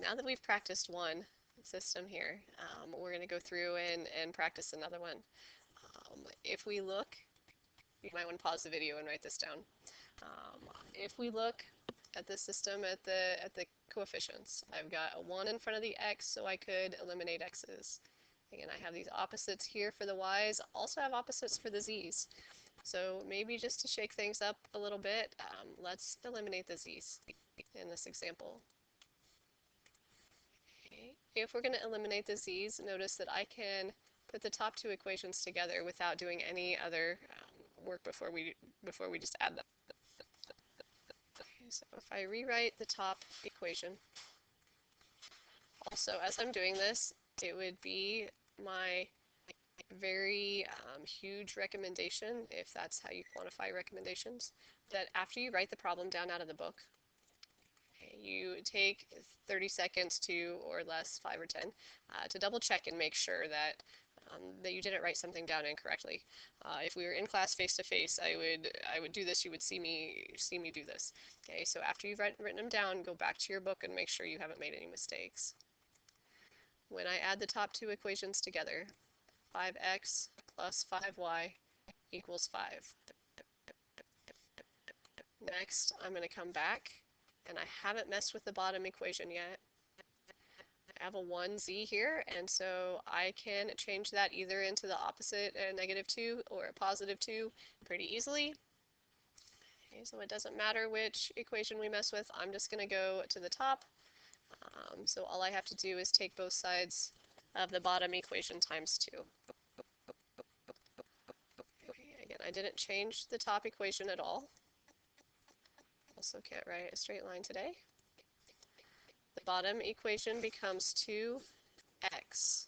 now that we've practiced one system here, we're going to go through and practice another one. If we look, you might want to pause the video and write this down. If we look at the system at the coefficients, I've got a 1 in front of the x, so I could eliminate x's. Again, I have these opposites here for the y's, also have opposites for the z's. So maybe just to shake things up a little bit, let's eliminate the z's in this example. Okay. If we're going to eliminate the z's, notice that I can put the top two equations together without doing any other work before we just add them. Okay, so if I rewrite the top equation, also as I'm doing this, it would be my very huge recommendation, if that's how you quantify recommendations, that after you write the problem down out of the book, you take 30 seconds to, or less, 5 or 10, to double check and make sure that you didn't write something down incorrectly. If we were in class face to face, I would do this. You would see me do this. Okay, so after you've written them down, go back to your book and make sure you haven't made any mistakes. When I add the top two equations together, 5x plus 5y equals 5. Next, I'm going to come back, and I haven't messed with the bottom equation yet. I have a 1z here, and so I can change that either into the opposite, a -2, or a +2 pretty easily. Okay, so it doesn't matter which equation we mess with, I'm just going to go to the top. So all I have to do is take both sides of the bottom equation times 2. Okay, again, I didn't change the top equation at all. Also can't write a straight line today. The bottom equation becomes 2x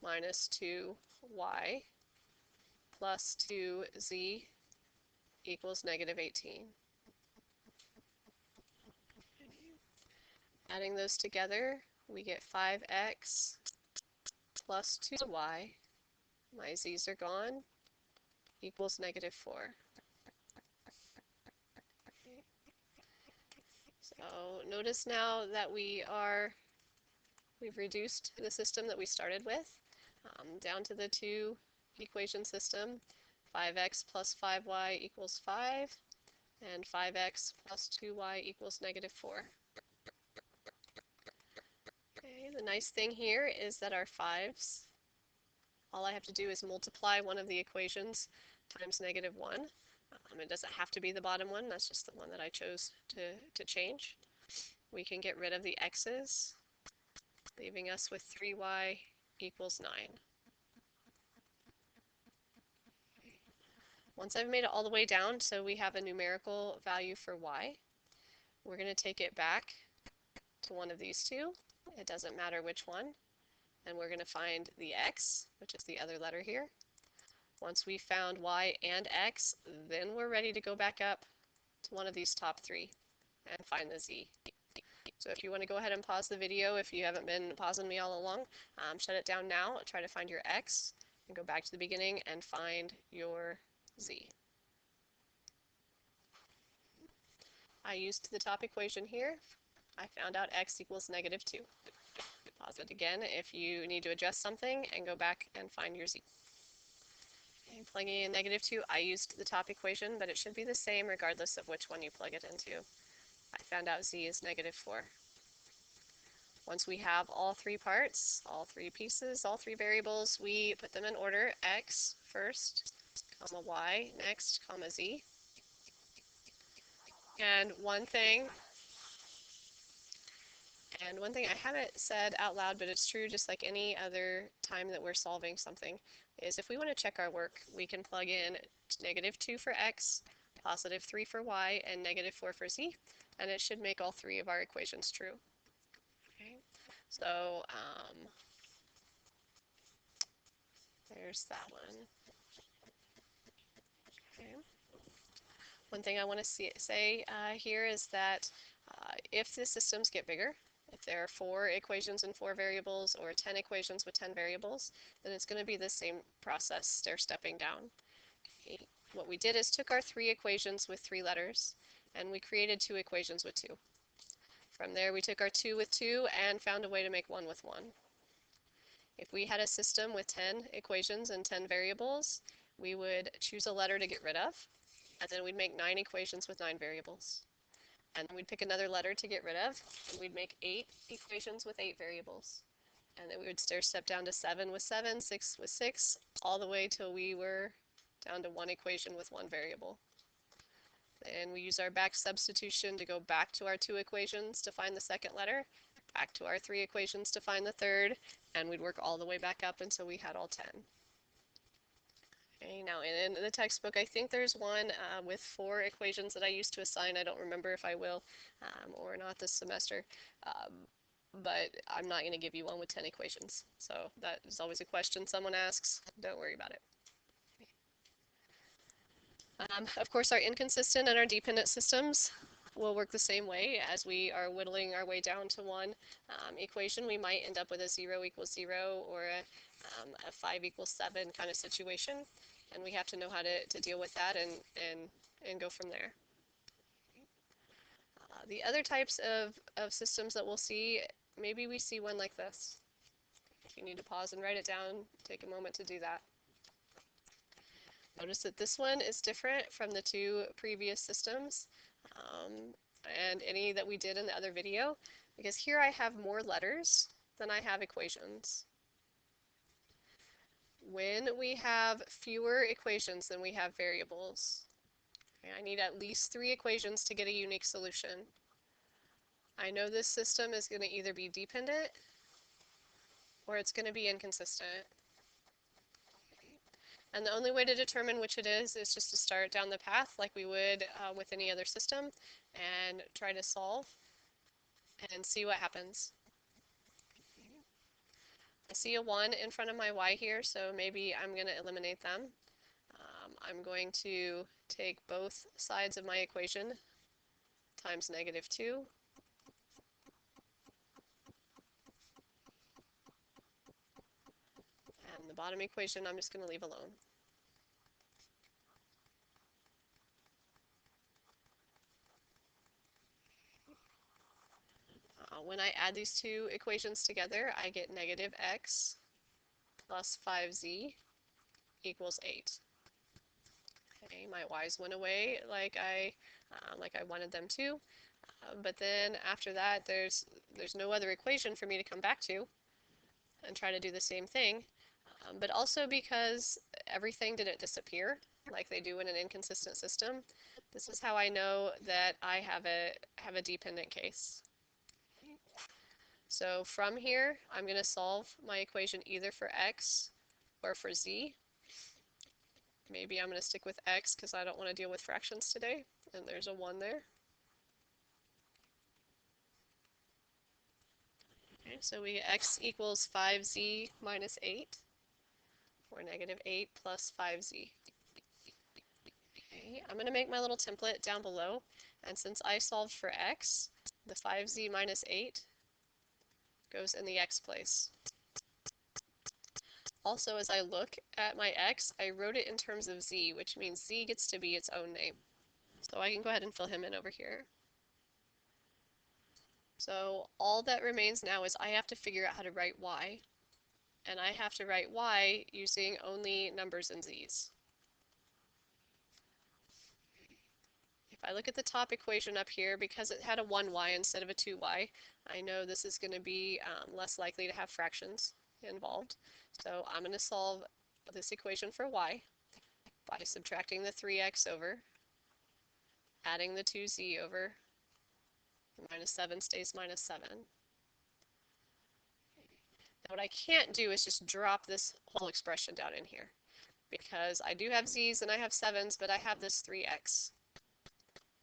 minus 2y plus 2z equals -18. Adding those together, we get 5x plus 2y, my z's are gone, equals -4. Okay. So notice now that we've reduced the system that we started with down to the two equation system. 5x plus 5y equals 5, and 5x plus 2y equals -4. Okay, the nice thing here is that our 5's, all I have to do is multiply one of the equations times -1. It doesn't have to be the bottom one, that's just the one that I chose to change. We can get rid of the x's, leaving us with 3y equals 9. Okay. Once I've made it all the way down, so we have a numerical value for y, we're going to take it back to one of these two. It doesn't matter which one. And we're going to find the x, which is the other letter here. Once we've found y and x, then we're ready to go back up to one of these top three and find the z. So if you want to go ahead and pause the video, if you haven't been pausing me all along, shut it down now, try to find your x, and go back to the beginning and find your z. I used the top equation here. I found out x equals -2. Pause it again if you need to adjust something and go back and find your z. Okay, plugging in -2, I used the top equation, but it should be the same regardless of which one you plug it into. I found out z is -4. Once we have all three parts, all three pieces, all three variables, we put them in order. X first, comma y next, comma z. And one thing I haven't said out loud, but it's true just like any other time that we're solving something, is if we want to check our work, we can plug in -2 for x, +3 for y, and -4 for z, and it should make all three of our equations true. Okay, so there's that one. Okay. One thing I want to say here is that if the systems get bigger, if there are 4 equations and 4 variables or 10 equations with 10 variables, then it's going to be the same process, stair-stepping down. Okay. What we did is took our 3 equations with 3 letters and we created 2 equations with 2. From there, we took our 2 with 2 and found a way to make 1 with 1. If we had a system with 10 equations and 10 variables, we would choose a letter to get rid of, and then we'd make 9 equations with 9 variables. And then we'd pick another letter to get rid of, and we'd make 8 equations with 8 variables. And then we would stair step down to 7 with 7, 6 with 6, all the way till we were down to 1 equation with 1 variable. Then we use our back substitution to go back to our 2 equations to find the second letter, back to our 3 equations to find the third, and we'd work all the way back up until we had all 10. Okay, now in the textbook, I think there's one with 4 equations that I used to assign. I don't remember if I will or not this semester, but I'm not going to give you one with 10 equations. So that is always a question someone asks. Don't worry about it. Of course, our inconsistent and our dependent systems will work the same way. As we are whittling our way down to one equation, we might end up with a 0 equals 0 or a 5 equals 7 kind of situation, and we have to know how to deal with that and go from there. The other types of systems that we'll see, maybe we see one like this. If you need to pause and write it down, take a moment to do that. Notice that this one is different from the 2 previous systems and any that we did in the other video, because here I have more letters than I have equations. When we have fewer equations than we have variables, okay, I need at least 3 equations to get a unique solution. I know this system is going to either be dependent or it's going to be inconsistent. And the only way to determine which it is just to start down the path like we would with any other system and try to solve and see what happens. I see a 1 in front of my y here, so maybe I'm going to eliminate them. I'm going to take both sides of my equation times -2. And the bottom equation I'm just going to leave alone. When I add these 2 equations together, I get -x plus 5z equals 8. Okay, my y's went away like I wanted them to, but then after that there's no other equation for me to come back to and try to do the same thing, but also because everything didn't disappear like they do in an inconsistent system. This is how I know that I have a dependent case. So from here, I'm going to solve my equation either for x or for z. Maybe I'm going to stick with x because I don't want to deal with fractions today, and there's a 1 there. Okay, so we get x equals 5z minus 8, or -8 plus 5z. Okay, I'm going to make my little template down below, and since I solved for x, the 5z minus 8 goes in the x place. Also, as I look at my x, I wrote it in terms of z, which means z gets to be its own name. So I can go ahead and fill him in over here. So all that remains now is I have to figure out how to write y, and I have to write y using only numbers and z's. If I look at the top equation up here, because it had a 1y instead of a 2y, I know this is going to be less likely to have fractions involved. So I'm going to solve this equation for y by subtracting the 3x over, adding the 2z over, -7 stays -7. Now what I can't do is just drop this whole expression down in here, because I do have z's and I have 7's, but I have this 3x.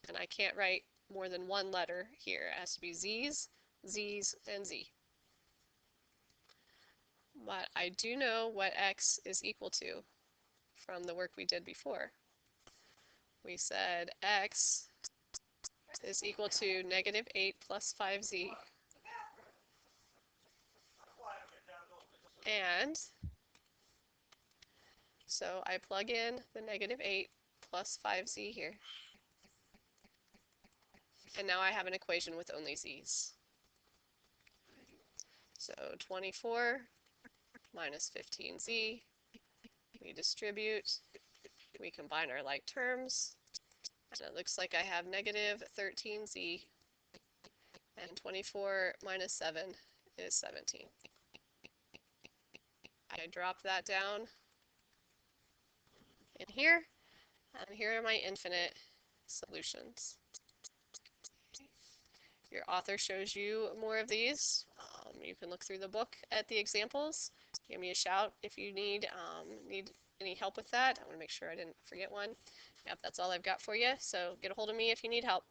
And I can't write more than one letter here. It has to be z's, z's, and z. But I do know what x is equal to from the work we did before. We said x is equal to -8 plus 5z. And so I plug in the -8 plus 5z here. And now I have an equation with only z's. So 24 minus 15z, we distribute, we combine our like terms, and it looks like I have negative 13z, and 24 minus 7 is 17. I drop that down in here, and here are my infinite solutions. Your author shows you more of these. You can look through the book at the examples. Give me a shout if you need any help with that. I want to make sure I didn't forget one. Yep, that's all I've got for you. So get a hold of me if you need help.